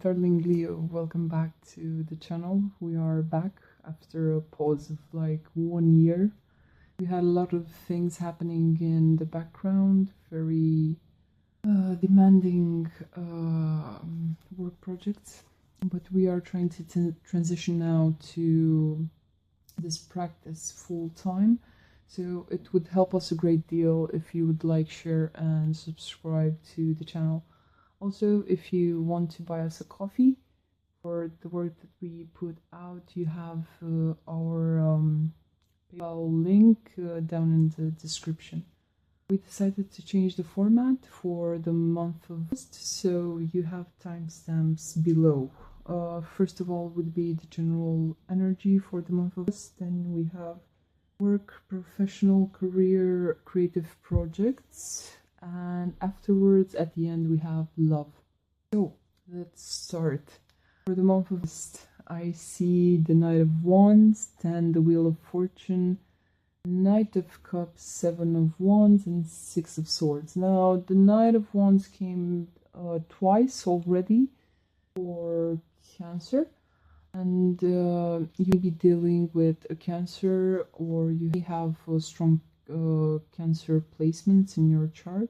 darling Leo, welcome back to the channel. We are back after a pause of like 1 year. We had a lot of things happening in the background, very demanding work projects, but we are trying to transition now to this practice full time. So it would help us a great deal if you would like, share and subscribe to the channel. Also, if you want to buy us a coffee for the work that we put out, you have our PayPal link down in the description. We decided to change the format for the month of August, so you have timestamps below. First of all would be the general energy for the month of August, then we have work, professional, career, creative projects, and afterwards at the end we have love. So let's start. For the month of August, I see the Knight of Wands, then the Wheel of Fortune, Knight of Cups, Seven of Wands, and Six of Swords. Now the Knight of Wands came twice already for Cancer, and you may be dealing with a Cancer, or you may have a strong Cancer placements in your chart,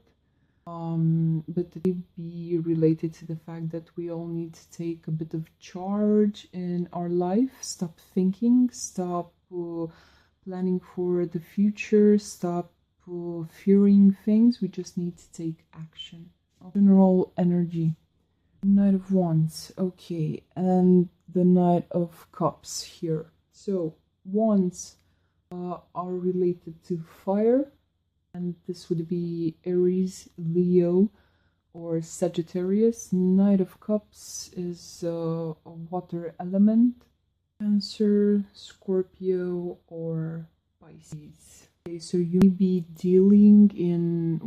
but it may be related to the fact that we all need to take a bit of charge in our life, stop thinking, stop planning for the future, stop fearing things. We just need to take action. General energy. Knight of Wands, okay, and the Knight of Cups here. So Wands are related to fire, and this would be Aries, Leo, or Sagittarius. Knight of Cups is a water element, Cancer, Scorpio, or Pisces. Okay, so you may be dealing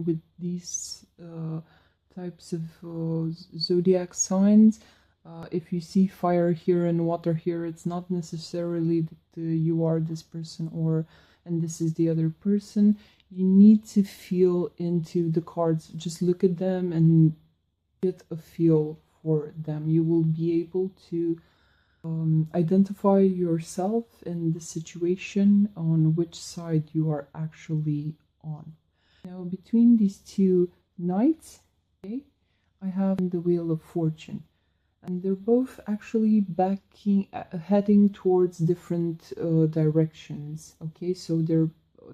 with these types of zodiac signs. If you see fire here and water here, it's not necessarily that you are this person and this is the other person. You need to feel into the cards. Just look at them and get a feel for them. You will be able to identify yourself in the situation, on which side you are actually on. Now, between these two knights, okay, I have the Wheel of Fortune, and they're both actually heading towards different directions. Okay, so they're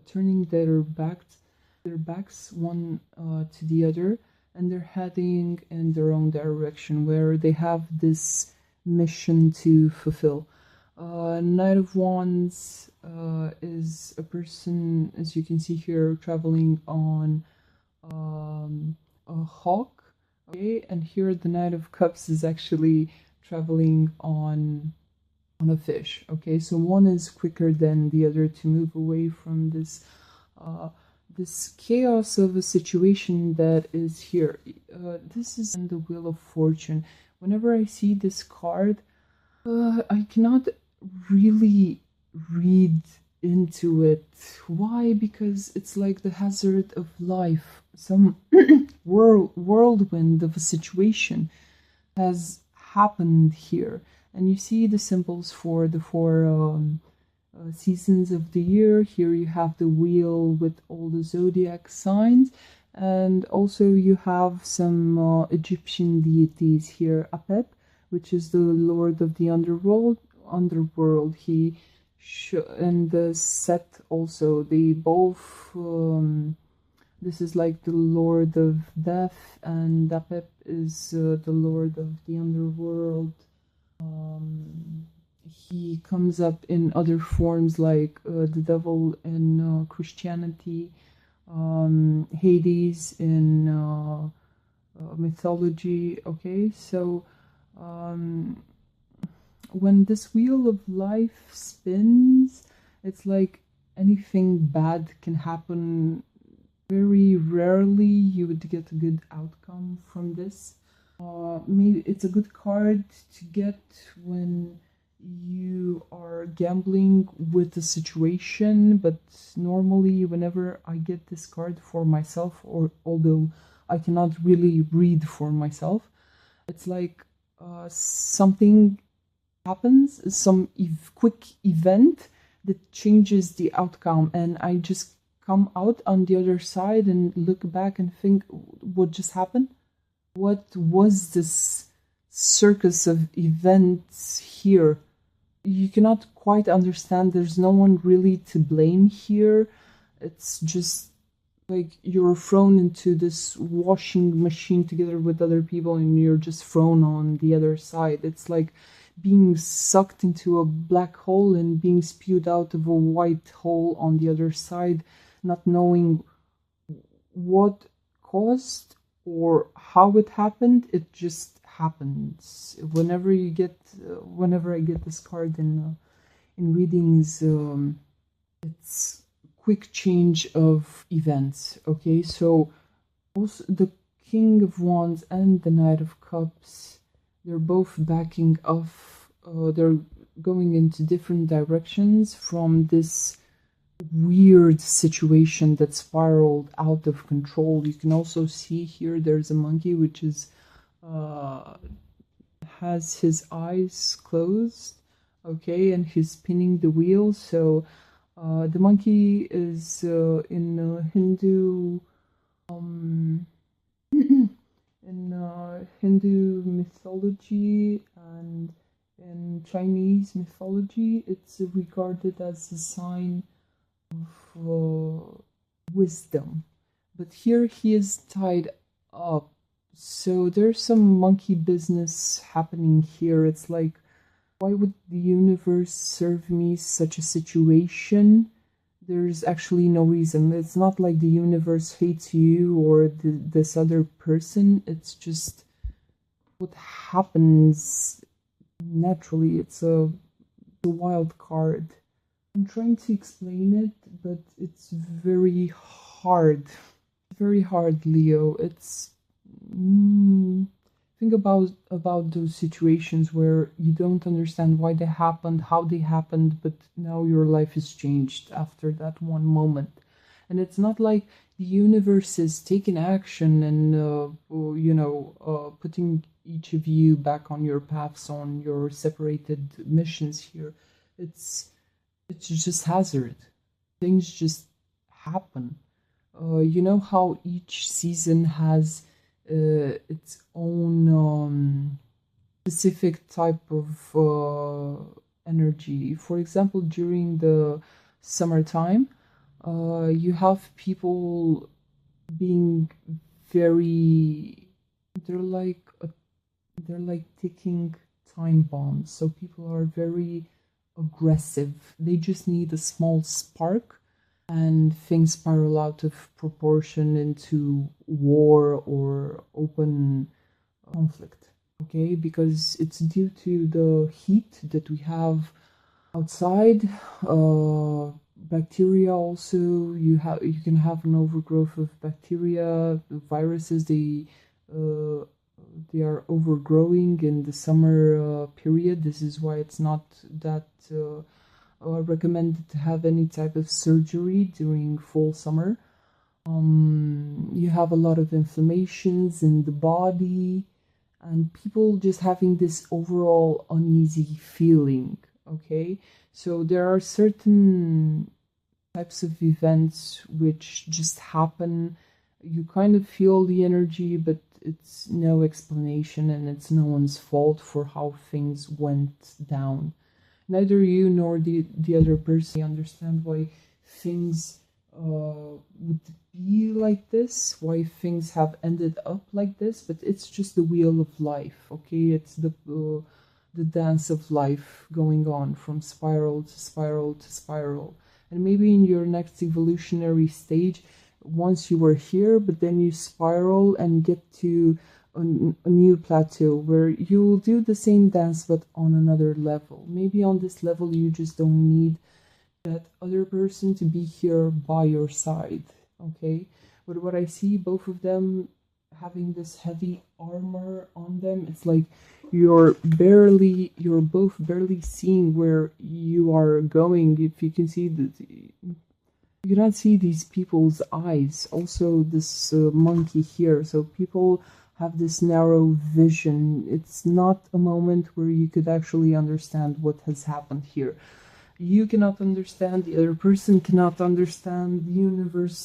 turning their backs one to the other, and they're heading in their own direction where they have this mission to fulfill. Knight of Wands is a person, as you can see here, traveling on a hawk. Okay, and here the Knight of Cups is actually traveling on a fish. Okay, so one is quicker than the other to move away from this this chaos of a situation that is here. This is in the Wheel of Fortune. Whenever I see this card, I cannot really read into it. Why? Because it's like the hazard of life. Some whirlwind of a situation has happened here. And you see the symbols for the four seasons of the year. Here you have the wheel with all the zodiac signs. And also you have some Egyptian deities here. Apep, which is the lord of the underworld. He and the Set also. They both. This is like the lord of death, and Apep is the lord of the underworld. He comes up in other forms like the devil in Christianity. Hades in mythology. Okay, so when this wheel of life spins, it's like anything bad can happen. Very rarely you would get a good outcome from this. Maybe it's a good card to get when you are gambling with the situation, but normally whenever I get this card for myself, or although I cannot really read for myself, it's like something happens, some quick event that changes the outcome, and I just come out on the other side and look back and think, what just happened? What was this circus of events here? You cannot quite understand. There's no one really to blame here. It's just like you're thrown into this washing machine together with other people, and you're just thrown on the other side. It's like being sucked into a black hole and being spewed out of a white hole on the other side, not knowing what caused or how it happened. It just happens. Whenever I get this card in readings, it's quick change of events. Okay, so also the King of Wands and the Knight of Cups, they're both backing off. They're going into different directions from this weird situation that spiraled out of control. You can also see here there's a monkey which is has his eyes closed, okay, and he's spinning the wheel. So the monkey is in Hindu in Hindu mythology and in Chinese mythology, it's regarded as a sign of wisdom. But here he is tied up. So there's some monkey business happening here. It's like, why would the universe serve me such a situation? There's actually no reason. It's not like the universe hates you or this other person. It's just what happens naturally. It's a wild card. I'm trying to explain it, but it's very hard. Very hard, Leo. It's think about those situations where you don't understand why they happened, how they happened, but now your life is changed after that one moment. And it's not like the universe is taking action and putting each of you back on your paths, on your separated missions here. It's just hazard. Things just happen. You know how each season has its own specific type of energy. For example, during the summertime, you have people being very, they're like ticking time bombs. So people are very aggressive. They just need a small spark and things spiral out of proportion into war or open conflict. Okay, because it's due to the heat that we have outside. Bacteria also, you can have an overgrowth of bacteria, viruses. They are overgrowing in the summer period. This is why it's not that recommended to have any type of surgery during fall summer. You have a lot of inflammations in the body and people just having this overall uneasy feeling. Okay, so there are certain types of events which just happen. You kind of feel the energy, but it's no explanation and it's no one's fault for how things went down. Neither you nor the other person understand why things would be like this, why things have ended up like this, but it's just the wheel of life, okay? It's the dance of life going on from spiral to spiral to spiral. And maybe in your next evolutionary stage, once you were here, but then you spiral and get to a new plateau where you'll do the same dance but on another level. Maybe on this level you just don't need that other person to be here by your side, okay? But what I see, both of them having this heavy armor on them, it's like you're both barely seeing where you are going. If you can see you cannot see these people's eyes. Also this monkey here, so people have this narrow vision. It's not a moment where you could actually understand what has happened here. You cannot understand, the other person cannot understand, the universe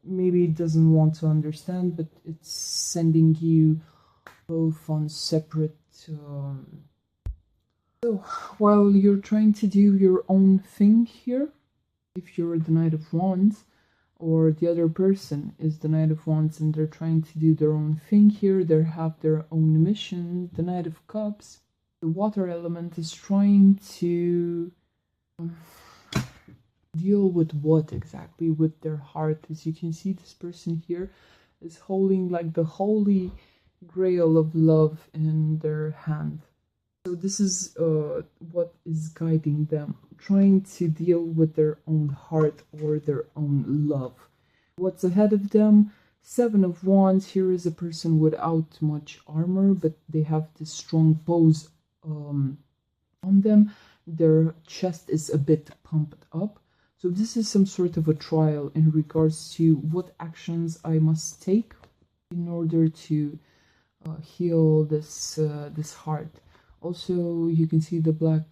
maybe doesn't want to understand, but it's sending you both on separate... So, while you're trying to do your own thing here, if you're the Knight of Wands, or the other person is the Knight of Wands and they're trying to do their own thing here, they have their own mission, the Knight of Cups, the water element is trying to deal with what exactly? With their heart. As you can see, this person here is holding like the holy grail of love in their hand. So this is what is guiding them, trying to deal with their own heart or their own love. What's ahead of them? Seven of Wands. Here is a person without much armor, but they have this strong pose on them. Their chest is a bit pumped up. So this is some sort of a trial in regards to what actions I must take in order to heal this this heart. Also, you can see the black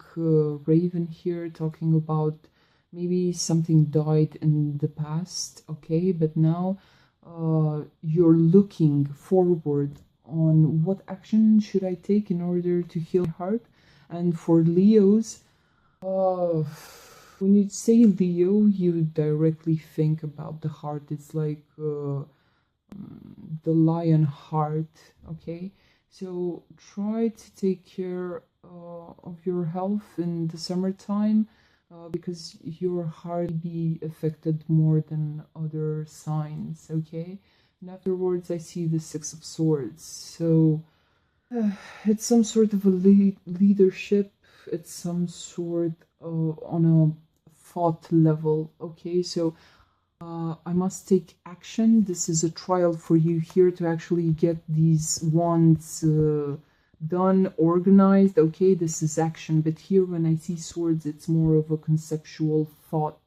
raven here talking about maybe something died in the past, okay? But now you're looking forward on what action should I take in order to heal my heart. And for Leos, when you say Leo, you directly think about the heart. It's like the lion heart, okay? So try to take care of your health in the summertime because your heart will be affected more than other signs, okay? And afterwards, I see the Six of Swords. So it's some sort of a leadership. It's some sort of on a thought level, okay? So I must take action. This is a trial for you here to actually get these wands done, organized, okay? This is action, but here when I see swords, it's more of a conceptual thought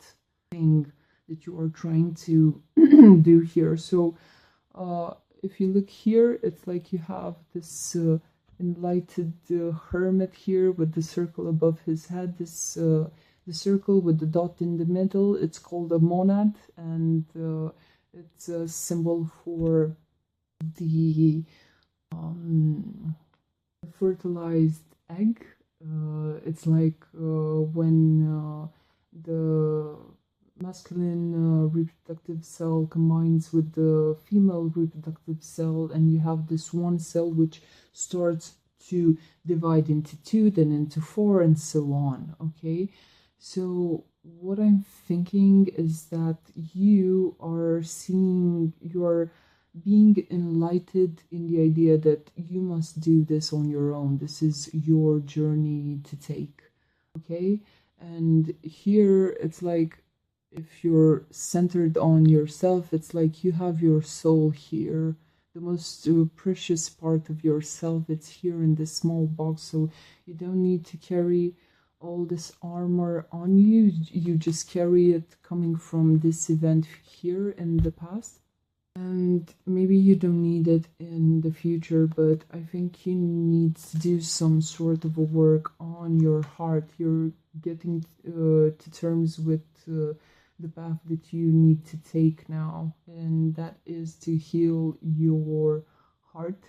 thing that you are trying to do here. So if you look here, it's like you have this enlightened hermit here with the circle above his head, this the circle with the dot in the middle. It's called a monad, and it's a symbol for the fertilized egg. It's like when the masculine reproductive cell combines with the female reproductive cell, and you have this one cell which starts to divide into two, then into four, and so on, okay? So what I'm thinking is that you are seeing, you're being enlightened in the idea that you must do this on your own. This is your journey to take, okay? And here it's like, if you're centered on yourself, it's like you have your soul here. The most precious part of yourself, it's here in this small box, so you don't need to carry all this armor on you. You just carry it coming from this event here in the past, and maybe you don't need it in the future, but I think you need to do some sort of a work on your heart. You're getting to terms with the path that you need to take now, and that is to heal your heart.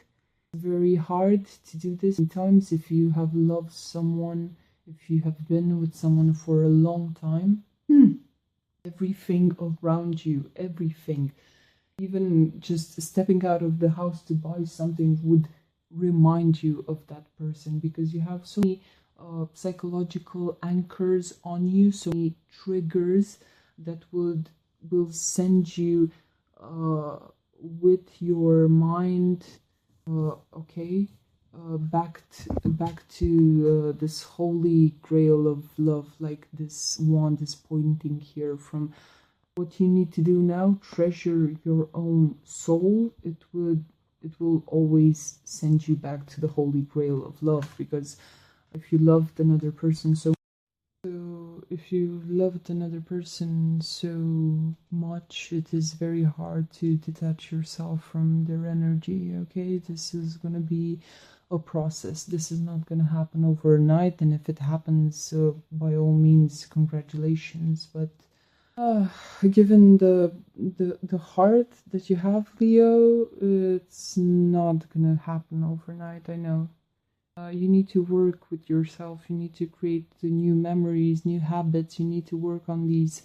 It's very hard to do this sometimes if you have loved someone, if you have been with someone for a long time. Everything around you, everything, even just stepping out of the house to buy something would remind you of that person, because you have so many psychological anchors on you, so many triggers that will send you with your mind okay, back to this holy grail of love, like this wand is pointing here from. What you need to do now, treasure your own soul. It will always send you back to the holy grail of love, because if you loved another person so if you loved another person so much, it is very hard to detach yourself from their energy, okay? This is going to be a process. This is not going to happen overnight, and if it happens, by all means, congratulations. But given the heart that you have, Leo, it's not going to happen overnight, I know. You need to work with yourself. You need to create the new memories, new habits. You need to work on these,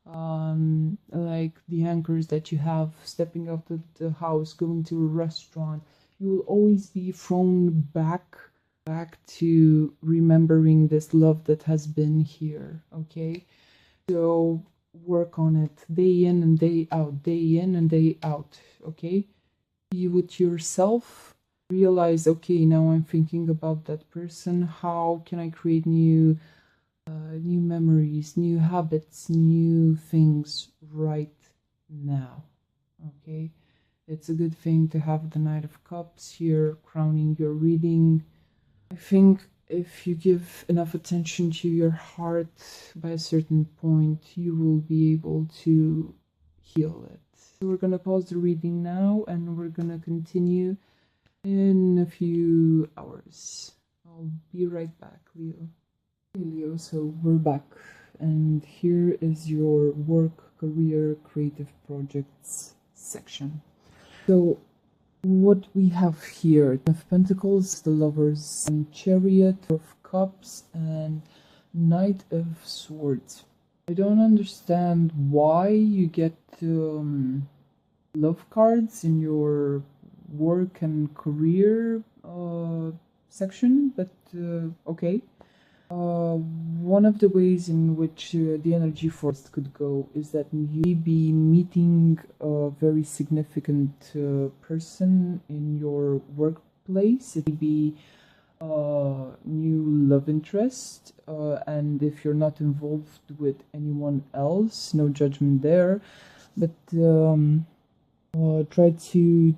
like the anchors that you have, stepping out of the house, going to a restaurant. You will always be thrown back to remembering this love that has been here, okay? So work on it day in and day out, day in and day out, okay? Be with yourself. Realize, okay, now I'm thinking about that person. How can I create new memories, new habits, new things right now? Okay, it's a good thing to have the Knight of Cups here crowning your reading. I think if you give enough attention to your heart, by a certain point, you will be able to heal it. So we're gonna pause the reading now, and we're gonna continue in a few hours. I'll be right back, Leo. Hey, Leo, so we're back, and here is your work, career, creative projects section. So what we have here: Ten of Pentacles, the Lovers, and Chariot, of Cups, and Knight of Swords. I don't understand why you get love cards in your work and career section, but okay. One of the ways in which the energy force could go is that you may be meeting a very significant person in your workplace. It may be a new love interest, and if you're not involved with anyone else, no judgment there, but try to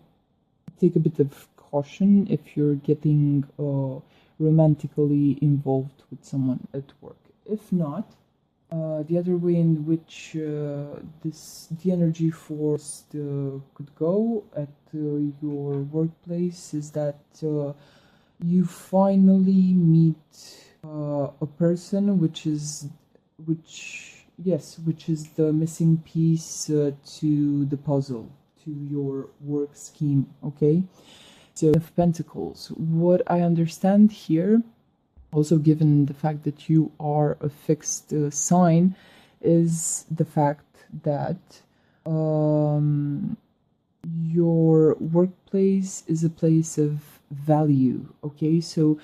take a bit of caution if you're getting romantically involved with someone at work. If not, the other way in which the energy force could go at your workplace is that you finally meet a person which is the missing piece to the puzzle, to your work scheme, okay? So of Pentacles, what I understand here, also given the fact that you are a fixed sign, is the fact that your workplace is a place of value, okay? So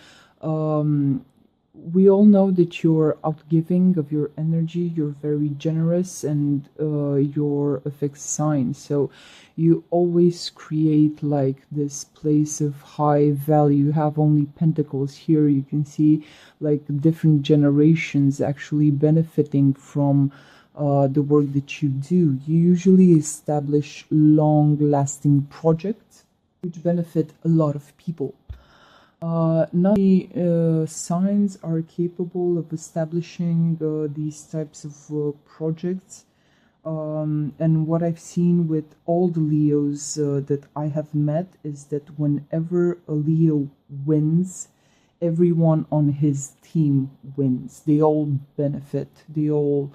we all know that you're outgiving of your energy, you're very generous, and you're a fixed sign. So you always create like this place of high value. You have only pentacles here. You can see like different generations actually benefiting from the work that you do. You usually establish long-lasting projects which benefit a lot of people. Not many signs are capable of establishing these types of projects, and what I've seen with all the Leos that I have met is that whenever a Leo wins, everyone on his team wins. They all benefit. They all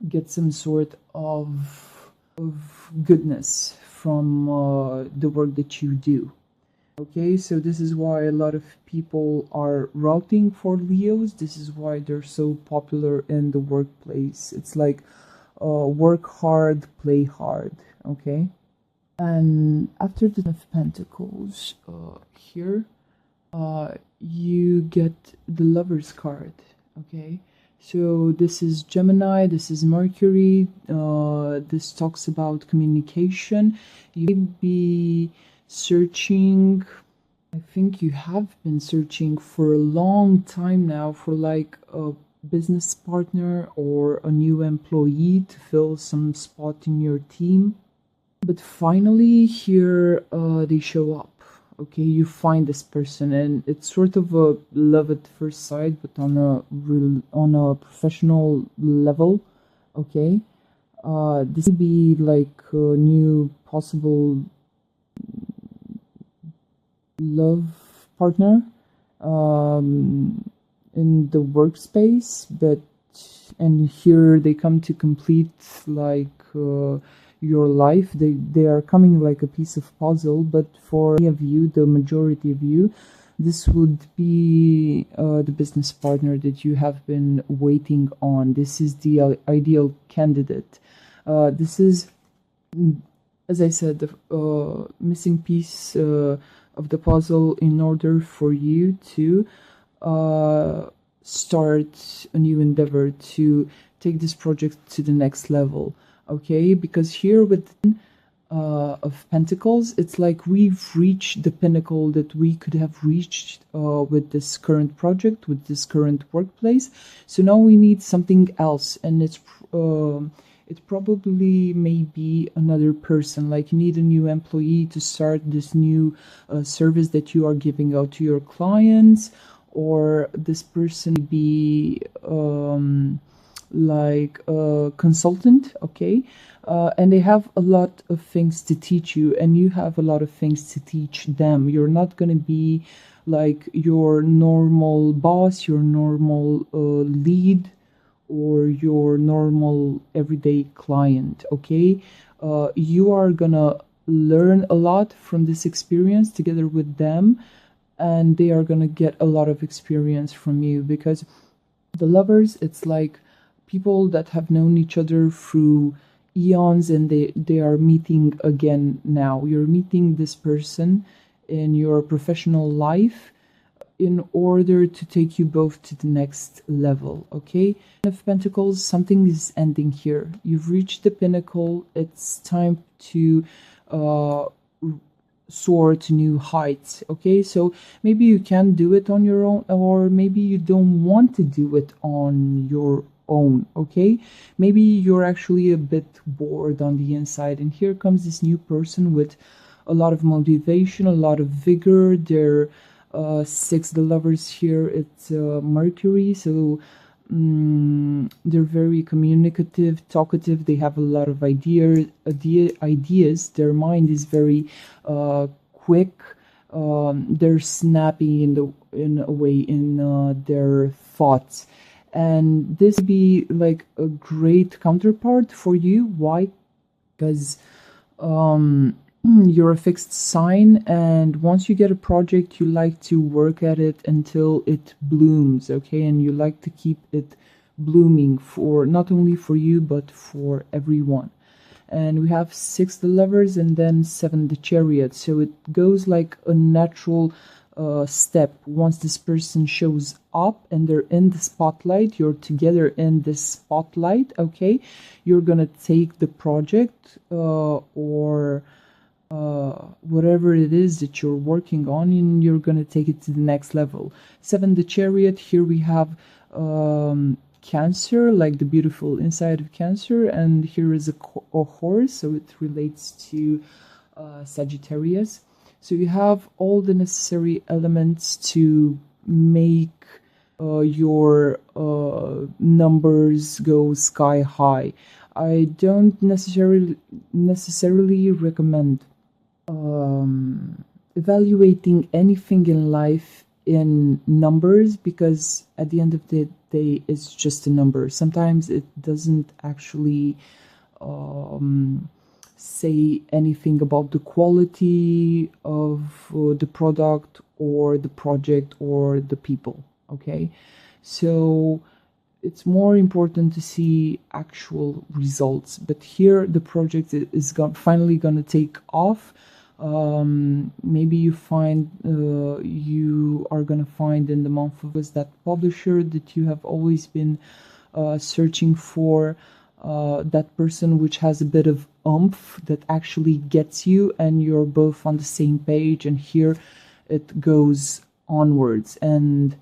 get some sort of goodness from the work that you do. Okay, so this is why a lot of people are rooting for Leos. This is why they're so popular in the workplace. It's like work hard, play hard, okay? And after the Ten of Pentacles, here, you get the Lover's card, okay? So this is Gemini, this is Mercury, this talks about communication. You may be searching, I think you have been searching for a long time now for like a business partner or a new employee to fill some spot in your team. But finally here they show up. okay? You find this person, and it's sort of a love at first sight, but on a professional level, okay? This may be like a new possible love partner in the workspace, and here they come to complete like your life. They are coming like a piece of puzzle, but for many of you, the majority of you, this would be the business partner that you have been waiting on. This is the ideal candidate. This is, as I said, the missing piece of the puzzle in order for you to start a new endeavor, to take this project to the next level, okay? Because here with of Pentacles, it's like we've reached the pinnacle that we could have reached with this current project, with this current workplace. So now we need something else, and it probably may be another person. Like you need a new employee to start this new service that you are giving out to your clients, or this person be like a consultant, okay? And they have a lot of things to teach you, and you have a lot of things to teach them. You're not going to be like your normal boss, your normal lead, or your normal everyday client, okay? You are gonna learn a lot from this experience together with them, and they are gonna get a lot of experience from you, because the lovers, it's like people that have known each other through eons, and they are meeting again now. You're meeting this person in your professional life in order to take you both to the next level, okay? Of Pentacles, something is ending here. You've reached the pinnacle. It's time to soar to new heights, okay? So maybe you can do it on your own, or maybe you don't want to do it on your own, okay? Maybe you're actually a bit bored on the inside, and here comes this new person with a lot of motivation, a lot of vigor. They're six, the lovers here, it's Mercury, so they're very communicative, talkative. They have a lot of ideas. Their mind is very quick. They're snappy in a way in their thoughts, and this would be like a great counterpart for you. Why? Because you're a fixed sign, and once you get a project, you like to work at it until it blooms, okay? And you like to keep it blooming, for not only for you but for everyone. And we have 6 the lovers, and then 7 the chariot. So it goes like a natural step. Once this person shows up and they're in the spotlight, you're together in this spotlight, okay? You're gonna take the project or whatever it is that you're working on, and you're gonna take it to the next level. 7 the chariot. Here we have Cancer, like the beautiful inside of Cancer, and here is a horse, so it relates to Sagittarius. So you have all the necessary elements to make your numbers go sky high. I don't necessarily recommend evaluating anything in life in numbers, because at the end of the day it's just a number. Sometimes it doesn't actually say anything about the quality of the product or the project or the people, okay? So it's more important to see actual results. But here the project is finally going to take off. Maybe you are going to find in the month of August that publisher that you have always been searching for, that person which has a bit of oomph that actually gets you, and you're both on the same page. And here it goes onwards, and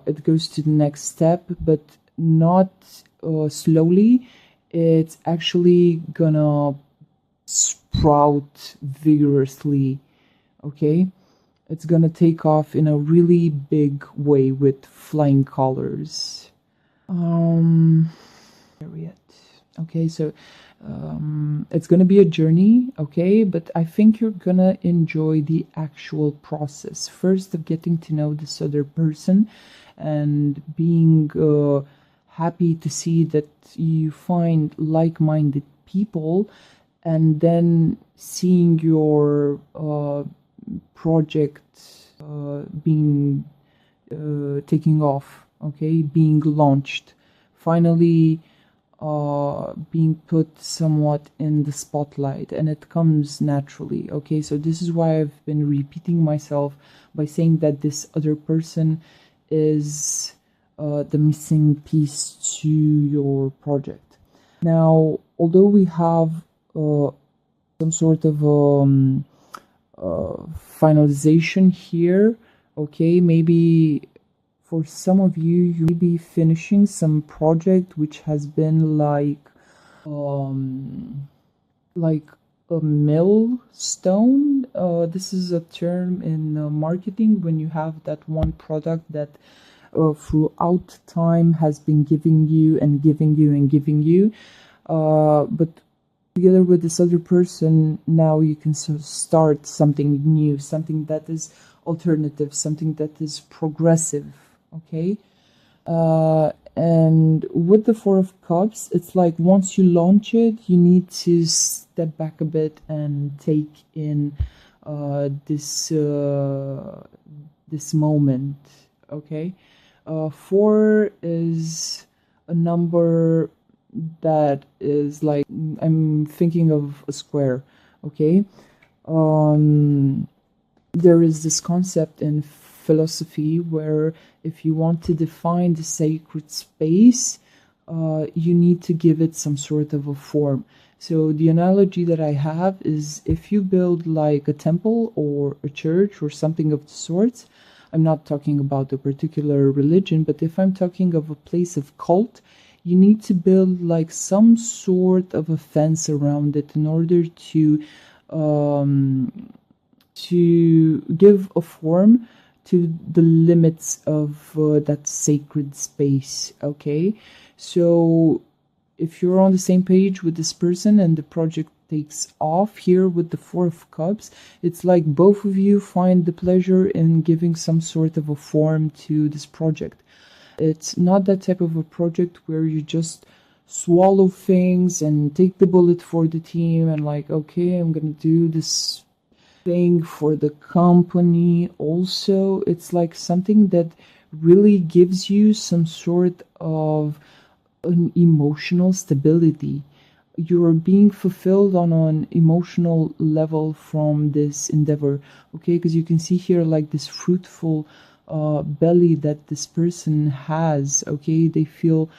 it goes to the next step, but not slowly. It's actually gonna sprout vigorously okay? It's gonna take off in a really big way with flying colors. Chariot. Okay, so it's gonna be a journey, okay, but I think you're gonna enjoy the actual process first of getting to know this other person and being happy to see that you find like-minded people, and then seeing your project being taking off, okay, being launched, finally being put somewhat in the spotlight, and it comes naturally, okay? So this is why I've been repeating myself by saying that this other person is the missing piece to your project. Now, although we have some sort of finalization here, okay, maybe for some of you, you may be finishing some project which has been like a millstone. This is a term in marketing when you have that one product that throughout time has been giving you and giving you and giving you, but together with this other person, now you can start something new, something that is alternative, something that is progressive, okay? And with the Four of Cups, it's like once you launch it, you need to step back a bit and take in this moment, okay? 4 is a number that is like, I'm thinking of a square, okay? There is this concept in philosophy where if you want to define the sacred space, you need to give it some sort of a form. So the analogy that I have is if you build like a temple or a church or something of the sorts, I'm not talking about a particular religion, but if I'm talking of a place of cult, you need to build like some sort of a fence around it in order to give a form to the limits of that sacred space, okay? So if you're on the same page with this person and the project takes off here with the Four of Cups, it's like both of you find the pleasure in giving some sort of a form to this project. It's not that type of a project where you just swallow things and take the bullet for the team and like, okay, I'm gonna do this thing for the company. Also, it's like something that really gives you some sort of an emotional stability. You're being fulfilled on an emotional level from this endeavor, okay? Because you can see here like this fruitful belly that this person has, okay? They feel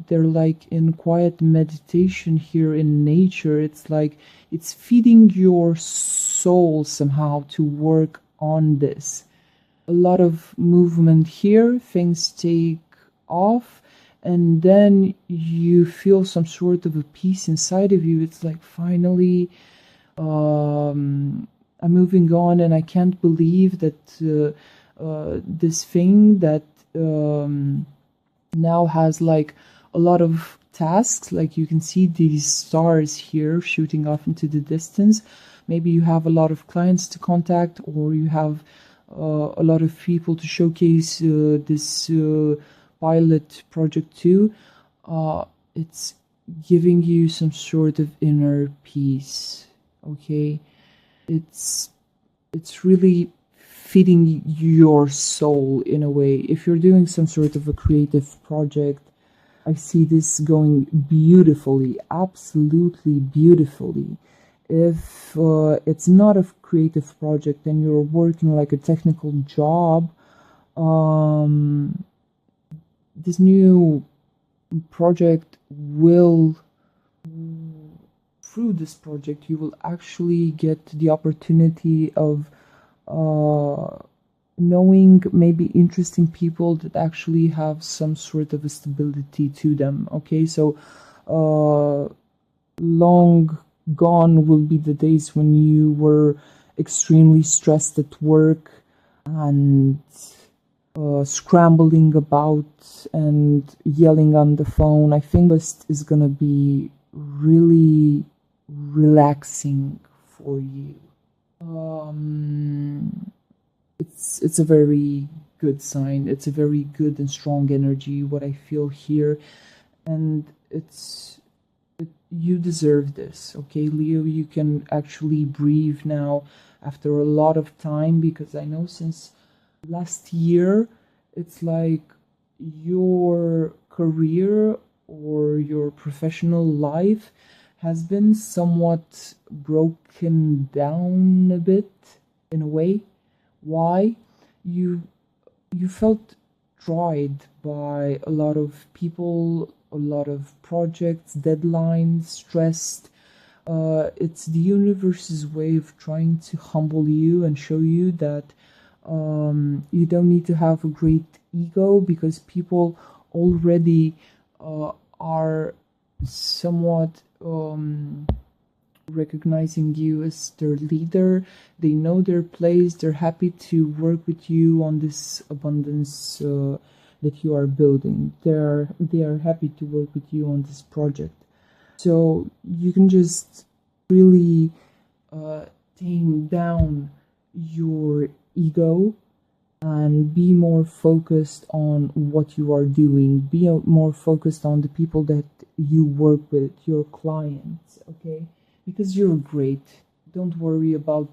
they're like in quiet meditation here in nature. It's like it's feeding your soul somehow to work on this. A lot of movement here, things take off, and then you feel some sort of a peace inside of you. It's like finally I'm moving on, and I can't believe that this thing that now has like a lot of tasks. Like you can see these stars here shooting off into the distance. Maybe you have a lot of clients to contact, or you have a lot of people to showcase this pilot project to. It's giving you some sort of inner peace, okay? It's really feeding your soul in a way. If you're doing some sort of a creative project, I see this going beautifully, absolutely beautifully. If it's not a creative project and you're working like a technical job, this new project will, through this project, you will actually get the opportunity of knowing maybe interesting people that actually have some sort of a stability to them, okay? So long gone will be the days when you were extremely stressed at work and scrambling about and yelling on the phone. I think this is gonna be really relaxing for you. It's a very good sign. It's a very good and strong energy, what I feel here, and you deserve this, okay, Leo? You can actually breathe now after a lot of time, because I know since last year it's like your career or your professional life has been somewhat broken down a bit, in a way. Why? You felt tried by a lot of people, a lot of projects, deadlines, stressed. It's the universe's way of trying to humble you and show you that you don't need to have a great ego, because people already are somewhat recognizing you as their leader. They know their place. They're happy to work with you on this abundance that you are building. They are happy to work with you on this project. So you can just really tame down your ego and be more focused on what you are doing. Be more focused on the people that you work with, your clients, okay? Because you're great. Don't worry about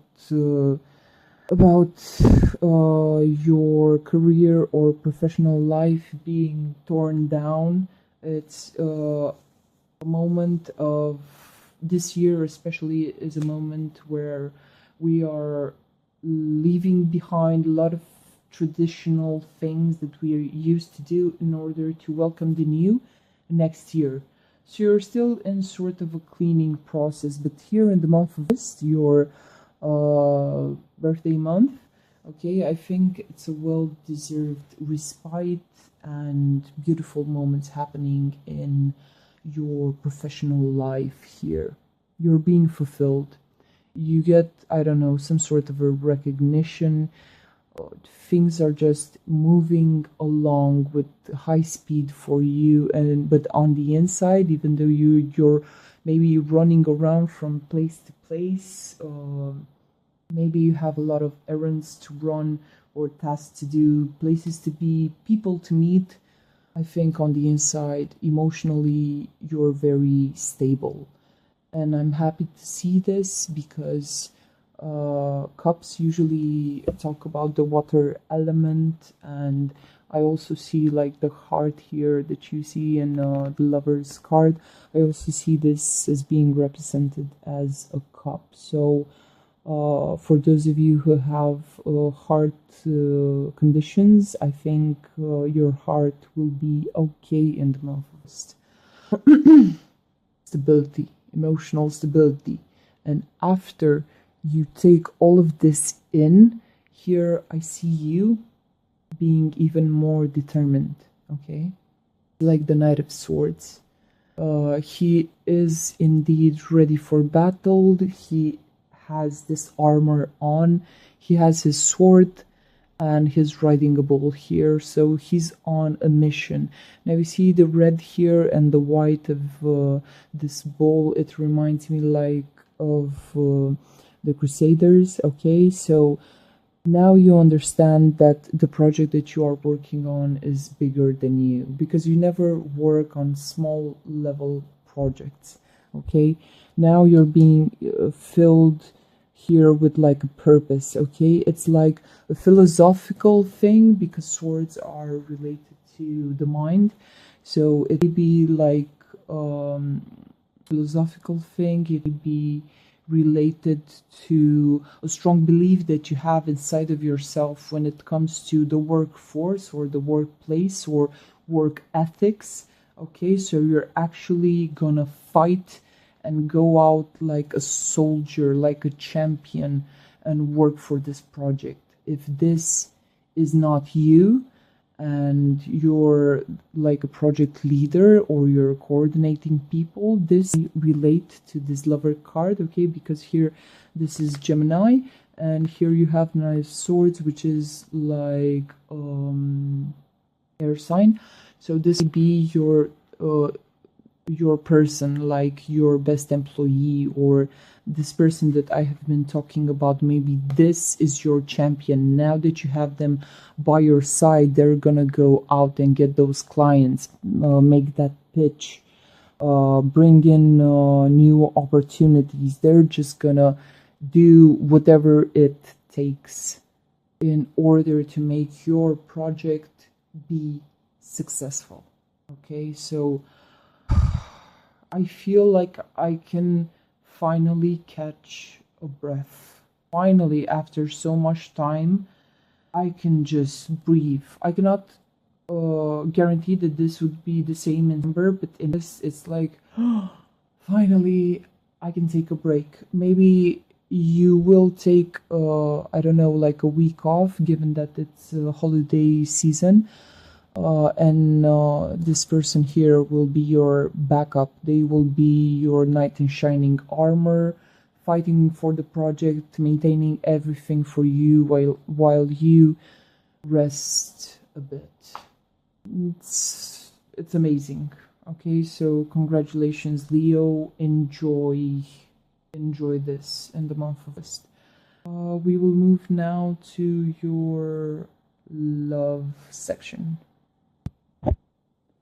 your career or professional life being torn down. It's a moment of this year, especially, is a moment where we are leaving behind a lot of traditional things that we are used to do in order to welcome the new next year. So you're still in sort of a cleaning process, but here in the month of August, your birthday month, okay, I think it's a well-deserved respite and beautiful moments happening in your professional life here. You're being fulfilled. You get, I don't know, some sort of a recognition. Things are just moving along with high speed for you, but on the inside, even though you're maybe running around from place to place, maybe you have a lot of errands to run or tasks to do, places to be, people to meet, I think on the inside, emotionally, you're very stable. And I'm happy to see this, because cups usually talk about the water element, and I also see like the heart here that you see in the lover's card. I also see this as being represented as a cup. So for those of you who have heart conditions, I think your heart will be okay in the month of August. Stability, emotional stability. And after you take all of this in, here I see you being even more determined, okay? Like the Knight of Swords. He is indeed ready for battle. He has this armor on. He has his sword and he's riding a bull here. So he's on a mission. Now you see the red here and the white of this bull. It reminds me like of the Crusaders, okay? So now you understand that the project that you are working on is bigger than you, because you never work on small level projects, okay? Now you're being filled here with like a purpose, okay? It's like a philosophical thing, because swords are related to the mind. So it could be like philosophical thing, it could be related to a strong belief that you have inside of yourself when it comes to the workforce or the workplace or work ethics, okay? So you're actually gonna fight and go out like a soldier, like a champion, and work for this project. If this is not you, and you're like a project leader or you're coordinating people, this relate to this lover card, okay? Because here this is Gemini And here you have Knight of Swords, which is like air sign. So this would be your person, like your best employee, or this person that I have been talking about. Maybe this is your champion. Now that you have them by your side, they're gonna go out and get those clients, make that pitch, bring in new opportunities. They're just gonna do whatever it takes in order to make your project be successful. Okay, so I feel like I can finally catch a breath. Finally, after so much time, I can just breathe. I cannot guarantee that this would be the same in December, but in this, it's like, finally, I can take a break. Maybe you will take, I don't know, like a week off, given that it's a holiday season. And this person here will be your backup. They will be your knight in shining armor, fighting for the project, maintaining everything for you while you rest a bit. It's amazing. Okay, so congratulations, Leo. Enjoy this in the month of August. We will move now to your love section.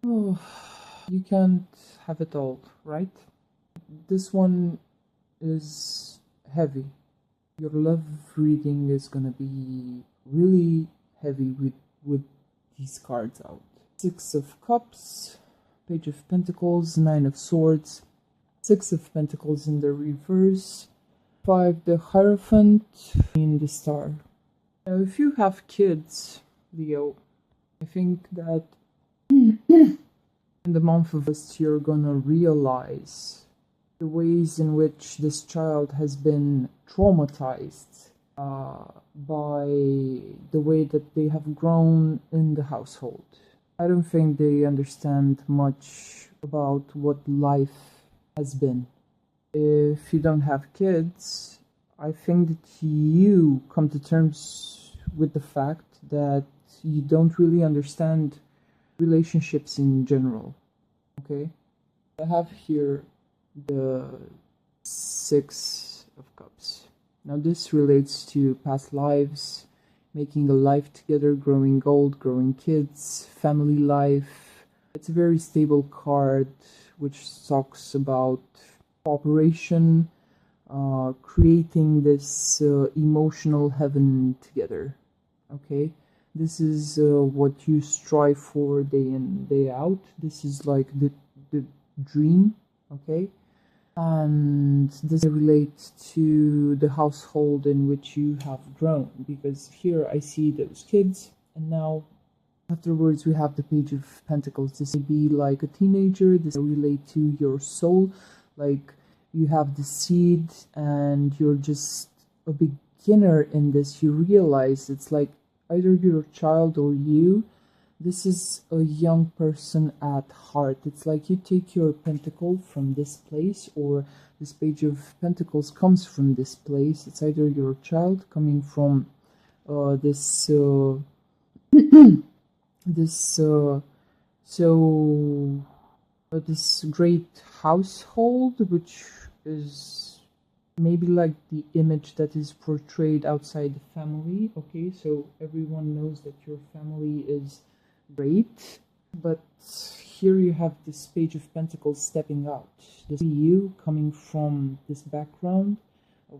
Oh, you can't have it all, right? This one is heavy. Your love reading is gonna be really heavy with these cards out. 6 of Cups, Page of Pentacles, 9 of Swords, 6 of Pentacles in the reverse, 5 the Hierophant, and the Star. Now, if you have kids, Leo, I think that in the month of August, you're gonna realize the ways in which this child has been traumatized by the way that they have grown in the household. I don't think they understand much about what life has been. If you don't have kids, I think that you come to terms with the fact that you don't really understand relationships in general. Okay, I have here the 6 of Cups. Now this relates to past lives, making a life together, growing old, growing kids, family life. It's a very stable card which talks about cooperation, creating this emotional heaven together. Okay, this is what you strive for day in, day out. This is like the dream. Okay, and this relates to the household in which you have grown, because here I see those kids, and now afterwards we have the Page of Pentacles. This may be like a teenager. This may relate to your soul, like you have the seed and you're just a beginner in this. You realize it's like either you're a child or you. This is a young person at heart. It's like you take your pentacle from this place, or this Page of Pentacles comes from this place. It's either you're a child coming from this this great household, which is maybe like the image that is portrayed outside the family. Okay, so everyone knows that your family is great, but here you have this Page of Pentacles stepping out. This is you coming from this background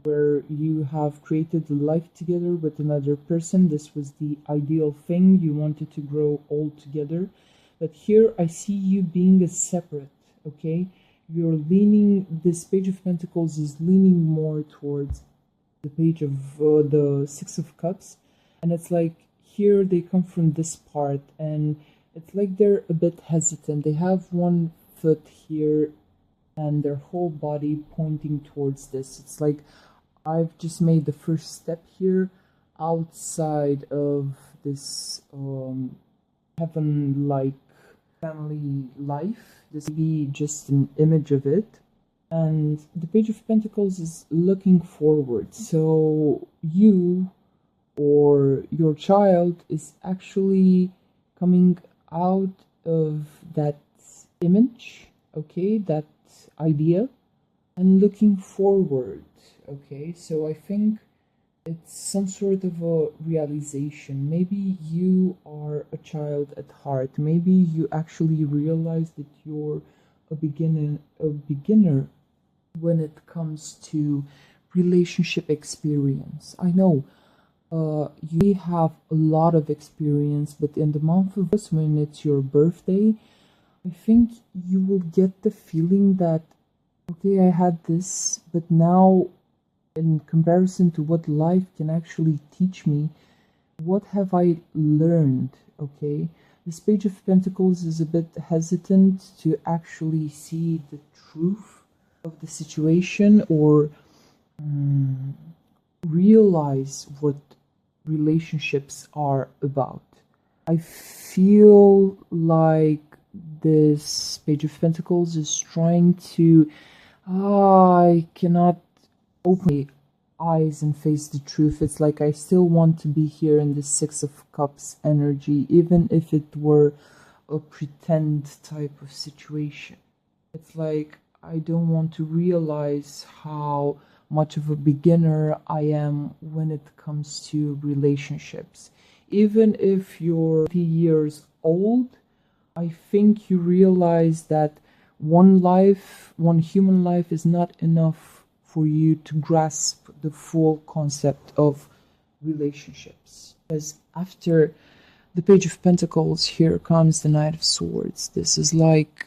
where you have created a life together with another person. This was the ideal thing. You wanted to grow old together, but here I see you being a separate. Okay, you're leaning, this Page of Pentacles is leaning more towards the page of the 6 of Cups, and it's like here they come from this part, and it's like they're a bit hesitant. They have one foot here and their whole body pointing towards this. It's like I've just made the first step here outside of this heaven-like family life. This will be just an image of it. And the Page of Pentacles is looking forward. So you or your child is actually coming out of that image, okay, that idea, and looking forward, okay. So I think it's some sort of a realization. Maybe you are a child at heart. Maybe you actually realize that you're a beginner when it comes to relationship experience. I know you have a lot of experience, but in the month of August, when it's your birthday, I think you will get the feeling that, okay, I had this, but now in comparison to what life can actually teach me, what have I learned, okay? This Page of Pentacles is a bit hesitant to actually see the truth of the situation or realize what relationships are about. I feel like this Page of Pentacles is trying to, I cannot open my eyes and face the truth. It's like I still want to be here in the Six of Cups energy, even if it were a pretend type of situation. It's like I don't want to realize how much of a beginner I am when it comes to relationships. Even if you're 50 years old, I think you realize that one human life is not enough for you to grasp the full concept of relationships. Because after the Page of Pentacles, here comes the Knight of Swords. This is like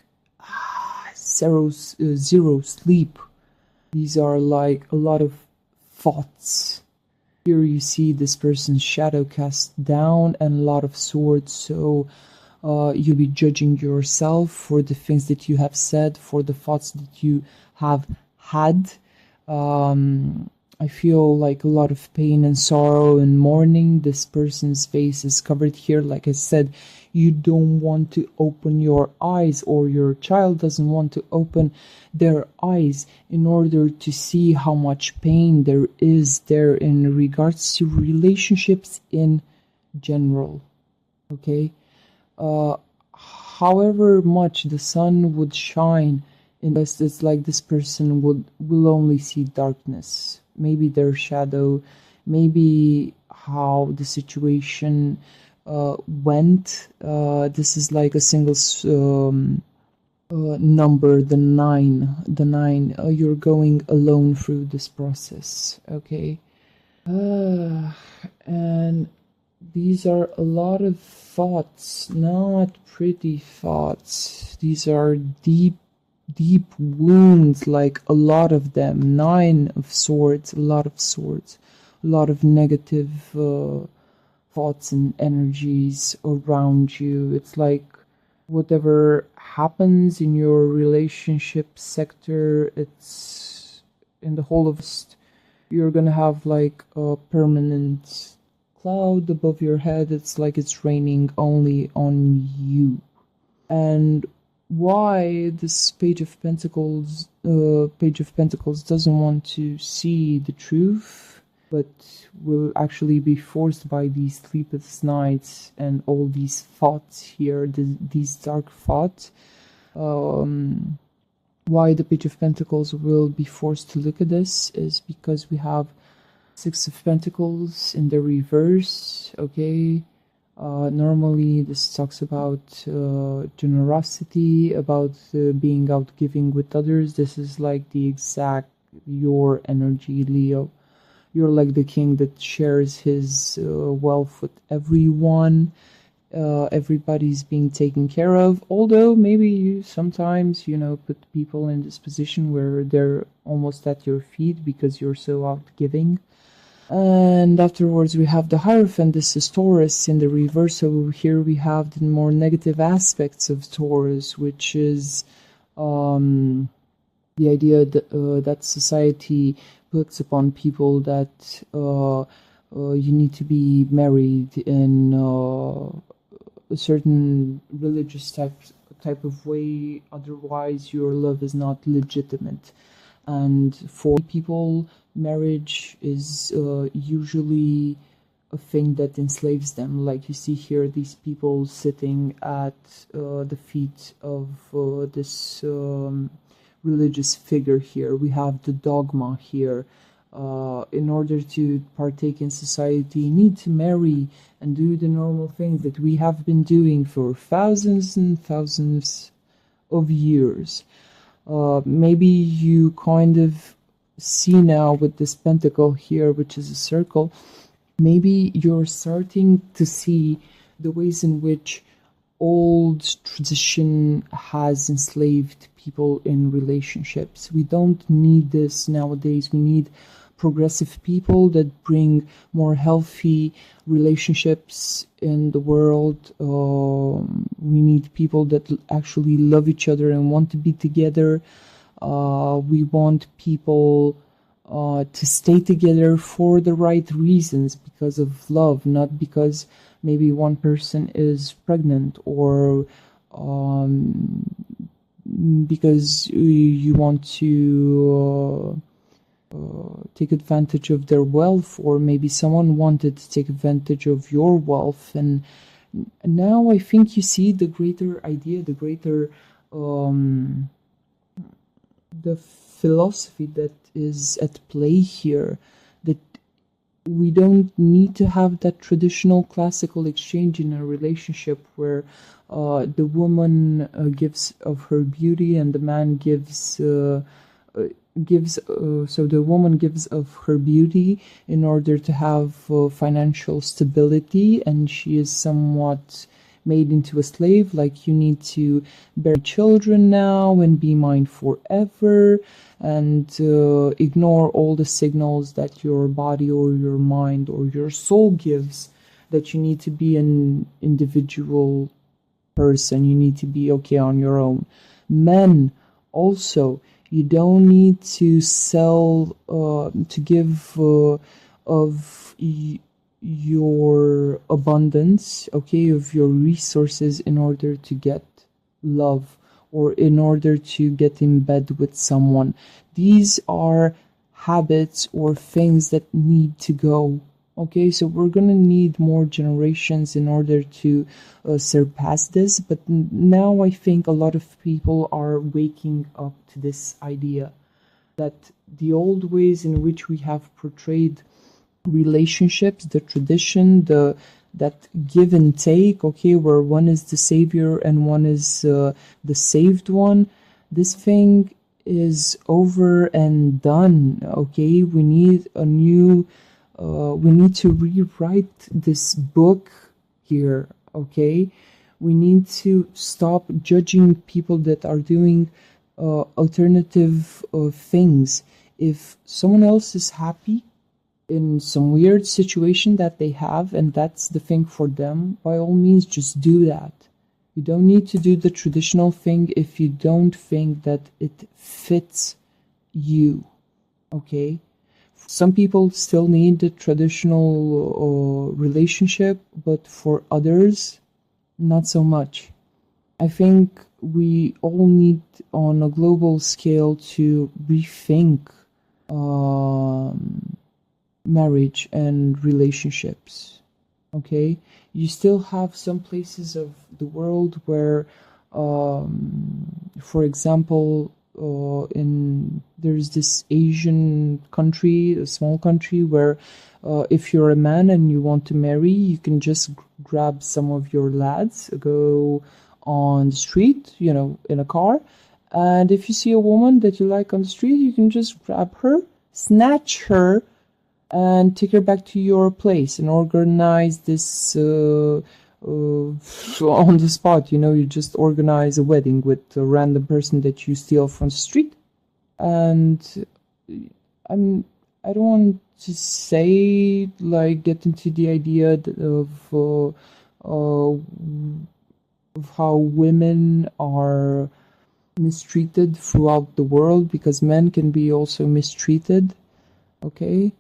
zero sleep. These are like a lot of thoughts. Here you see this person's shadow cast down and a lot of swords. So you'll be judging yourself for the things that you have said, for the thoughts that you have had. I feel like a lot of pain and sorrow and mourning. This person's face is covered here. Like I said, you don't want to open your eyes, or your child doesn't want to open their eyes in order to see how much pain there is there in regards to relationships in general. Okay? However much the sun would shine in this, it's like this person will only see darkness. Maybe their shadow, maybe how the situation went. This is like a single number, the nine. You're going alone through this process, okay? And these are a lot of thoughts, not pretty thoughts. These are deep wounds, like a lot of them. 9 of Swords, a lot of swords, a lot of negative thoughts and energies around you. It's like whatever happens in your relationship sector, it's in the whole of it, you're gonna have like a permanent cloud above your head. It's like it's raining only on you. And why this Page of Pentacles doesn't want to see the truth, but will actually be forced by these sleepless nights and all these thoughts here, these dark thoughts. Why the Page of Pentacles will be forced to look at this is because we have Six of Pentacles in the reverse, okay? Normally this talks about generosity, about being out giving with others. This is like the exact your energy, Leo. You're like the king that shares his wealth with everyone. Everybody's being taken care of, although maybe you sometimes, put people in this position where they're almost at your feet because you're so out giving. And afterwards we have the Hierophant. This is Taurus in the reverse. So here we have the more negative aspects of Taurus, which is the idea that society puts upon people that you need to be married in a certain religious type of way, otherwise your love is not legitimate. And for people, marriage is usually a thing that enslaves them. Like you see here, these people sitting at the feet of this religious figure here. We have the dogma here. In order to partake in society, you need to marry and do the normal things that we have been doing for thousands and thousands of years. Maybe you kind of see now with this pentacle here, which is a circle, maybe you're starting to see the ways in which old tradition has enslaved people in relationships. We don't need this nowadays. We need progressive people that bring more healthy relationships in the world. We need people that actually love each other and want to be together. We want people to stay together for the right reasons, because of love, not because maybe one person is pregnant, or because you want to take advantage of their wealth, or maybe someone wanted to take advantage of your wealth. And now I think you see the greater idea, the greater the philosophy that is at play here, that we don't need to have that traditional classical exchange in a relationship where the woman gives of her beauty and the man gives so the woman gives of her beauty in order to have financial stability, and she is somewhat made into a slave, like you need to bear children now and be mine forever, and ignore all the signals that your body or your mind or your soul gives, that you need to be an individual person, you need to be okay on your own. Men also, you don't need to sell, to give of your abundance, okay, of your resources in order to get love, or in order to get in bed with someone. These are habits or things that need to go. Okay, so we're gonna need more generations in order to surpass this, but now I think a lot of people are waking up to this idea that the old ways in which we have portrayed relationships, the tradition, that give and take, okay, where one is the savior and one is the saved one, this thing is over and done. Okay, we need a new we need to rewrite this book here. Okay, we need to stop judging people that are doing alternative things. If someone else is happy in some weird situation that they have, and that's the thing for them, by all means just do that. You don't need to do the traditional thing if you don't think that it fits you. Okay, some people still need the traditional relationship, but for others not so much. I think we all need on a global scale to rethink marriage and relationships. Okay, you still have some places of the world where for example, there's this Asian country, a small country, where if you're a man and you want to marry, you can just grab some of your lads, go on the street, in a car, and if you see a woman that you like on the street, you can just grab her, snatch her, and take her back to your place and organize this on the spot. You just organize a wedding with a random person that you steal from the street. And I don't want to say, like, get into the idea of how women are mistreated throughout the world, because men can be also mistreated. Okay,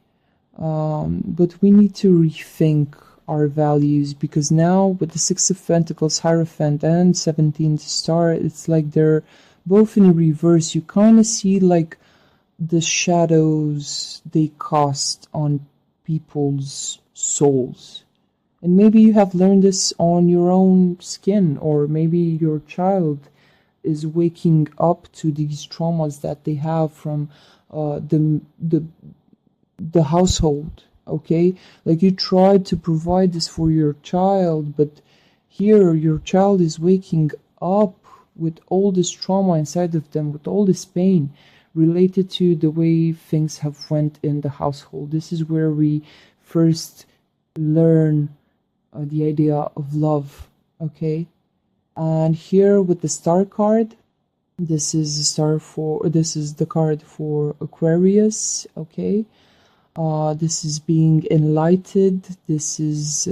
but we need to rethink our values, because now with the Six of Pentacles, Hierophant, and 17th star, it's like they're both in reverse. You kind of see like the shadows they cast on people's souls. And maybe you have learned this on your own skin, or maybe your child is waking up to these traumas that they have from the household. Okay, like you tried to provide this for your child, but here your child is waking up with all this trauma inside of them, with all this pain related to the way things have went in the household. This is where we first learn the idea of love. Okay, and here with the star card, this is the card for Aquarius. Okay, this is being enlightened. This is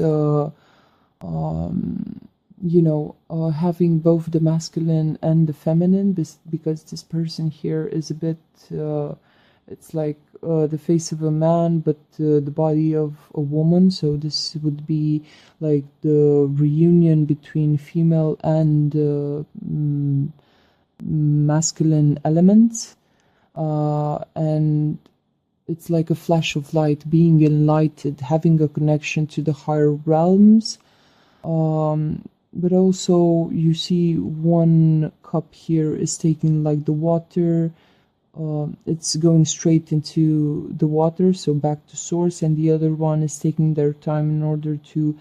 having both the masculine and the feminine, because this person here is a bit it's like the face of a man but the body of a woman. So this would be like the reunion between female and masculine elements, and it's like a flash of light, being enlightened, having a connection to the higher realms. But also you see one cup here is taking like the water, it's going straight into the water, so back to source, and the other one is taking their time in order to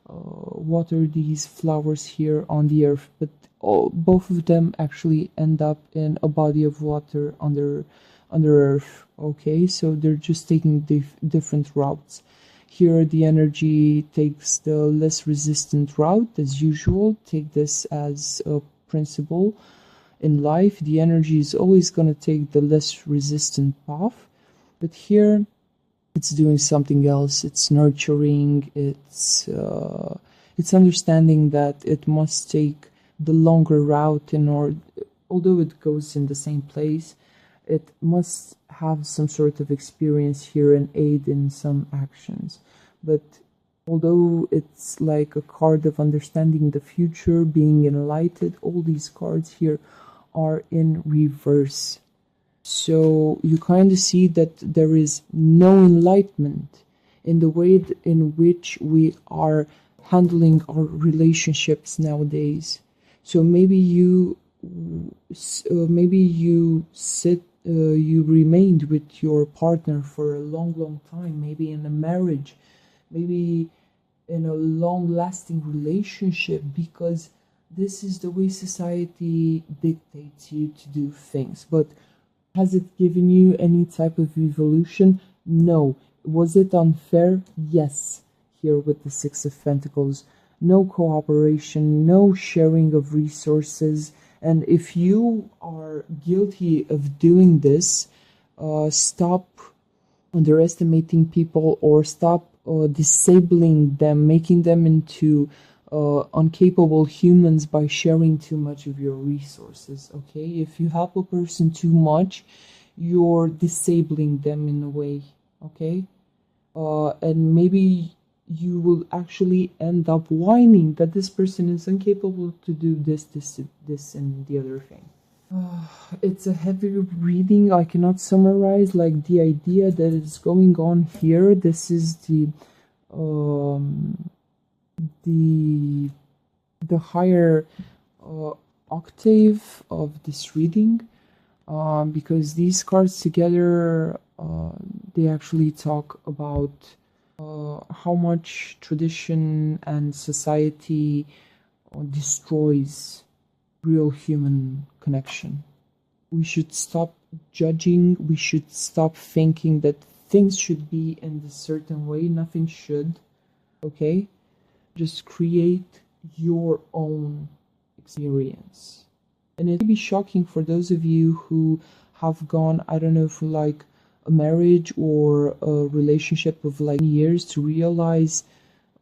water these flowers here on the earth. But both of them actually end up in a body of water under earth. Okay, so they're just taking different routes. Here the energy takes the less resistant route as usual. Take this as a principle in life. The energy is always going to take the less resistant path, but here it's doing something else. It's nurturing. It's understanding that it must take the longer route in order, although it goes in the same place, it must have some sort of experience here and aid in some actions. But although it's like a card of understanding the future, being enlightened, all these cards here are in reverse. So you kind of see that there is no enlightenment in the way in which we are handling our relationships nowadays. So maybe you you remained with your partner for a long time, maybe in a marriage, maybe in a long-lasting relationship, because this is the way society dictates you to do things. But has it given you any type of evolution? No. Was it unfair? Yes. Here with the Six of Pentacles, no cooperation, no sharing of resources. And if you are guilty of doing this, stop underestimating people, or stop disabling them, making them into incapable humans by sharing too much of your resources. Okay, if you help a person too much, you're disabling them in a way. Okay, and maybe you will actually end up whining that this person is incapable to do this, and the other thing. It's a heavy reading. I cannot summarize like the idea that is going on here. This is the higher octave of this reading, because these cards together they actually talk about how much tradition and society destroys real human connection. We should stop judging. We should stop thinking that things should be in a certain way. Nothing should. Okay? Just create your own experience. And it may be shocking for those of you who have gone, I don't know, for like a marriage or a relationship of like years, to realize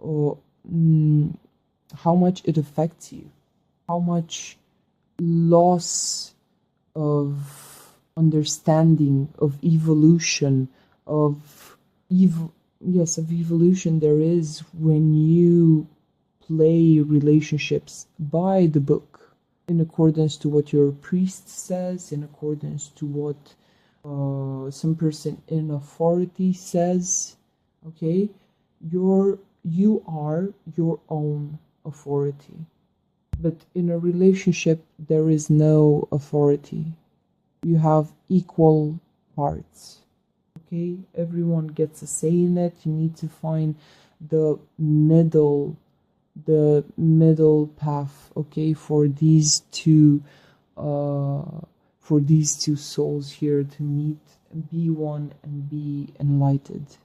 how much it affects you, how much loss of understanding, of evolution, of evolution there is when you play relationships by the book, in accordance to what your priest says, in accordance to what some person in authority says, okay, you are your own authority. But in a relationship, there is no authority. You have equal parts. Okay, everyone gets a say in it. You need to find the middle path, okay, for these two souls here to meet and be one and be enlightened.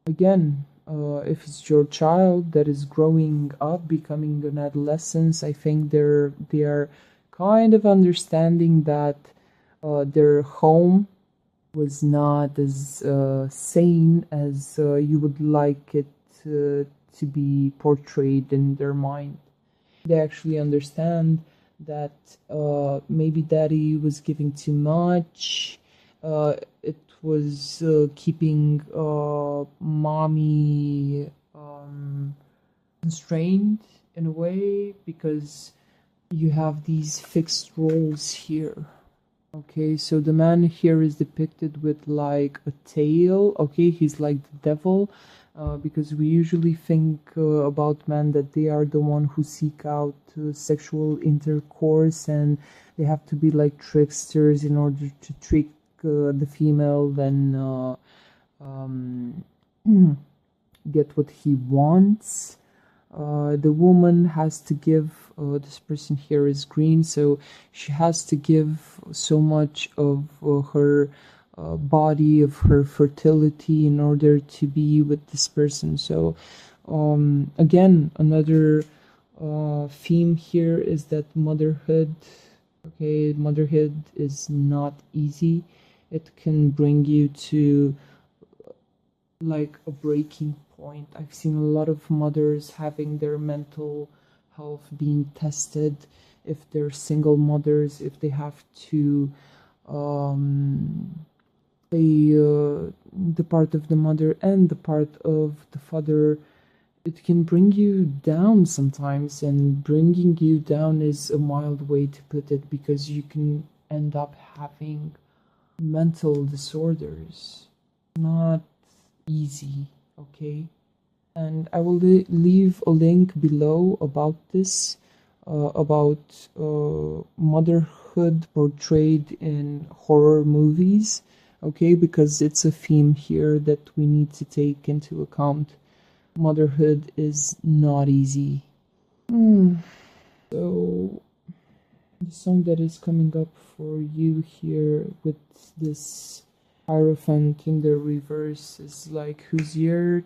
Again, if it's your child that is growing up, becoming an adolescent, I think they are kind of understanding that their home was not as sane as you would like it to be portrayed in their mind. They actually understand that maybe daddy was giving too much. It was keeping mommy constrained in a way, because you have these fixed roles here. Okay, so the man here is depicted with like a tail. Okay, he's like the devil, because we usually think about men that they are the one who seek out sexual intercourse, and they have to be like tricksters in order to trick the female, then get what he wants. The woman has to give, this person here is green, so she has to give so much of her body, of her fertility, in order to be with this person. So again, another theme here is that motherhood. Okay, motherhood is not easy. It can bring you to like a breaking point. I've seen a lot of mothers having their mental health being tested, if they're single mothers, if they have to play the part of the mother and the part of the father. It can bring you down sometimes, and bringing you down is a mild way to put it, because you can end up having mental disorders. Not easy, okay? And I will leave a link below about this, about motherhood portrayed in horror movies, okay? Because it's a theme here that we need to take into account. Motherhood is not easy. So the song that is coming up for you here with this Hierophant in the reverse is like, who's here?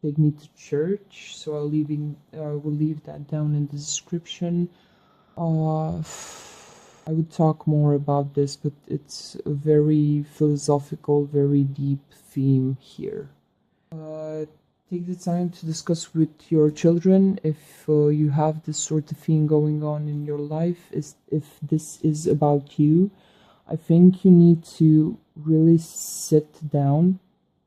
Take me to church. So I will leave that down in the description. I would talk more about this, but it's a very philosophical, very deep theme here. Take the time to discuss with your children if you have this sort of thing going on in your life, if this is about you. I think you need to really sit down,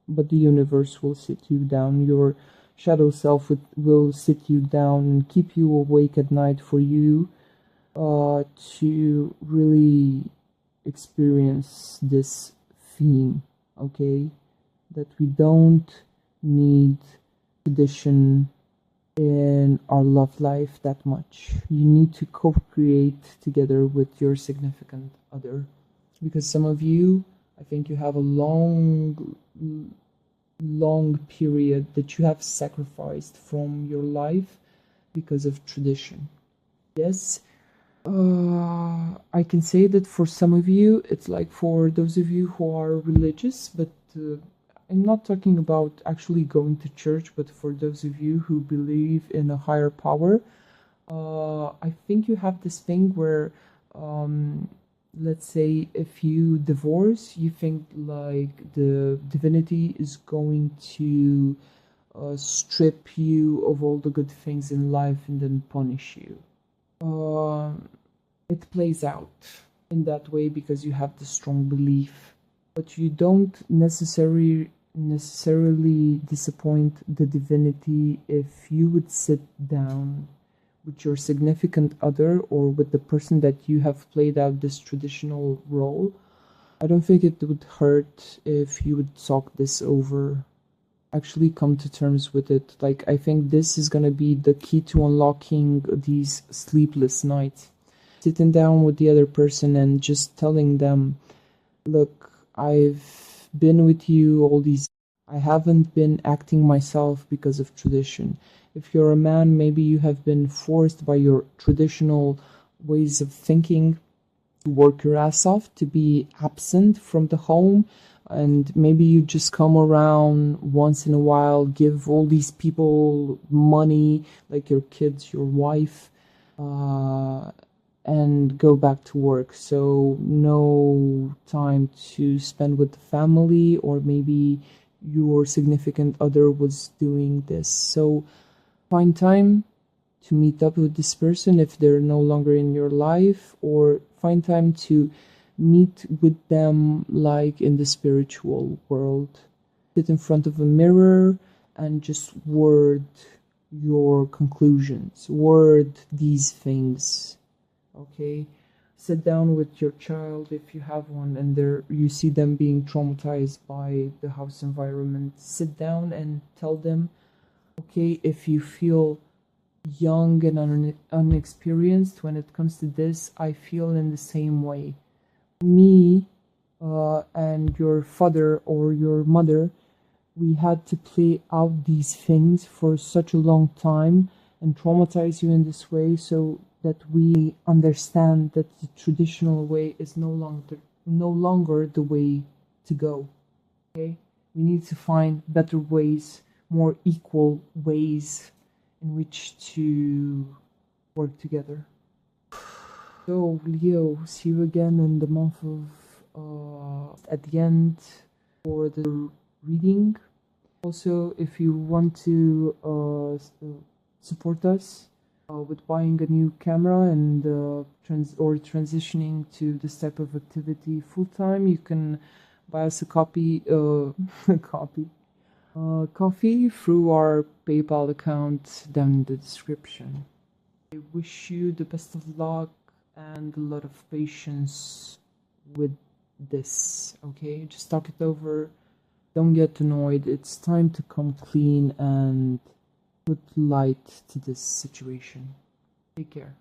but the universe will sit you down. Your shadow self will sit you down and keep you awake at night for you to really experience this theme, okay? That we don't need tradition in our love life that much. You need to co-create together with your significant other, because some of you, I think you have a long period that you have sacrificed from your life because of tradition. Yes, I can say that for some of you, it's like for those of you who are religious, but I'm not talking about actually going to church, but for those of you who believe in a higher power, I think you have this thing where, let's say if you divorce, you think like the divinity is going to strip you of all the good things in life and then punish you. It plays out in that way because you have the strong belief, but you don't necessarily disappoint the divinity if you would sit down with your significant other or with the person that you have played out this traditional role I don't think it would hurt if you would talk this over, actually come to terms with it. Like, I think this is gonna be the key to unlocking these sleepless nights. Sitting down with the other person and just telling them, look, I've been with you all these, I haven't been acting myself because of tradition. If you're a man, maybe you have been forced by your traditional ways of thinking to work your ass off, to be absent from the home, and maybe you just come around once in a while, give all these people money, like your kids, your wife, and go back to work. So no time to spend with the family, or maybe your significant other was doing this. So find time to meet up with this person if they're no longer in your life, or find time to meet with them like in the spiritual world. Sit in front of a mirror and just word your conclusions, word these things. Okay, sit down with your child if you have one and you see them being traumatized by the house environment. Sit down and tell them, okay, if you feel young and unexperienced when it comes to this, I feel in the same way. Me and your father or your mother, we had to play out these things for such a long time and traumatize you in this way, so that we understand that the traditional way is no longer the way to go. Okay, we need to find better ways, more equal ways in which to work together. So Leo, see you again in the month of at the end for the reading. Also, if you want to support us with buying a new camera and transitioning to this type of activity full time, you can buy us a coffee through our PayPal account down in the description. I wish you the best of luck and a lot of patience with this. Okay, just talk it over. Don't get annoyed. It's time to come clean and put light to this situation. Take care.